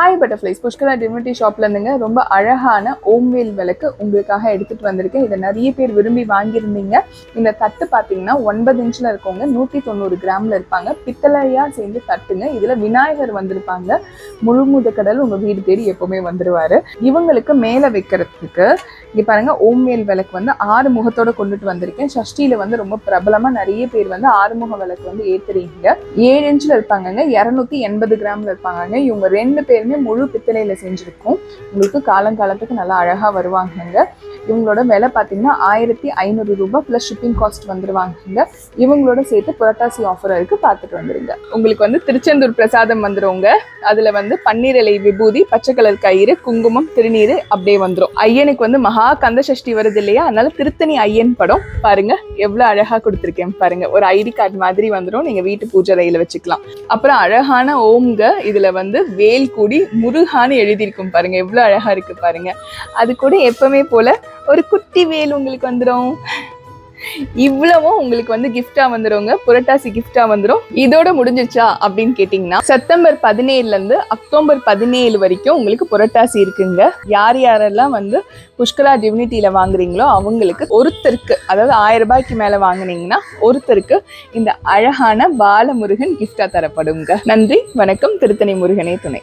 Hi butterflies, Pushkala divinity ஷாப்ல இருந்துங்க ரொம்ப அழகான ஓம்வேல் விளக்கு உங்களுக்காக எடுத்துட்டு வந்திருக்கேன். இதை நிறைய பேர் விரும்பி வாங்கியிருந்தீங்க. இந்த தட்டு பார்த்தீங்கன்னா 9 இன்ச்சில் இருக்கவங்க 190 கிராமில் இருப்பாங்க. பித்தளையா சேர்ந்து தட்டுங்க. இதில் விநாயகர் வந்திருப்பாங்க. முழுமுத கடல் உங்கள் வீடு தேடி எப்பவுமே வந்துடுவார். இவங்களுக்கு மேலே வைக்கிறதுக்கு இங்கே பாருங்க, ஓம்வேல் விளக்கு வந்து 6 முகத்தோட கொண்டுட்டு வந்திருக்கேன். சஷ்டியில் வந்து ரொம்ப பிரபலமாக நிறைய பேர் வந்து 6 முக விளக்கு வந்து ஏற்றுறீங்க. 7 இன்ச்சில் இருப்பாங்கங்க, 280 கிராமில் இருப்பாங்க. இவங்க 2 பேருமே முழு பித்தளையில செஞ்சிருக்கும். உங்களுக்கு காலங்காலத்துக்கு நல்லா அழகா வருவாங்க. இவங்களோட விலை பார்த்தீங்கன்னா 1500 ரூபாய் பிளஸ் ஷிப்பிங் காஸ்ட் வந்துருவாங்க. இவங்களோட சேர்த்து புரட்டாசி ஆஃபர் இருக்கு, பார்த்துட்டு வந்துருங்க. உங்களுக்கு வந்து திருச்செந்தூர் பிரசாதம் வந்துருங்க. அதுல வந்து பன்னீர் இலை விபூதி, பச்சை கலர் கயிறு, குங்குமம், திருநீர் அப்படியே வந்துடும். ஐயனுக்கு வந்து மகா கந்த சஷ்டி வருது இல்லையா, அதனால திருத்தணி ஐயன் படம் பாருங்க எவ்வளவு அழகா கொடுத்துருக்கேன் பாருங்க. ஒரு ஐடி கார்டு மாதிரி வந்துடும், நீங்க வீட்டு பூஜை அறையில வச்சுக்கலாம். அப்புறம் அழகான ஓம்ங்க, இதுல வந்து வேல் கூடி முருகான்னு எழுதியிருக்கும் பாருங்க, எவ்வளவு அழகா இருக்கு பாருங்க. அது கூட எப்பவுமே போல ஒரு குட்டி வேல் உங்களுக்கு வந்துடும். இவ்வளவும் உங்களுக்கு வந்து கிஃப்டா வந்துருங்க, புரட்டாசி கிஃப்டா வந்துடும். இதோட முடிஞ்சிச்சா அப்படின்னு கேட்டீங்கன்னா, செப்டம்பர் 17ல இருந்து அக்டோபர் 17 வரைக்கும் உங்களுக்கு புரட்டாசி இருக்குங்க. யாரெல்லாம் வந்து புஷ்கலா டிவினிட்டியில வாங்குறீங்களோ அவங்களுக்கு ஒருத்தருக்கு, அதாவது 1000 ரூபாய்க்கு மேல வாங்குனீங்கன்னா ஒருத்தருக்கு இந்த அழகான பாலமுருகன் கிஃப்டா தரப்படுங்க. நன்றி, வணக்கம். திருத்தணி முருகனே துணை.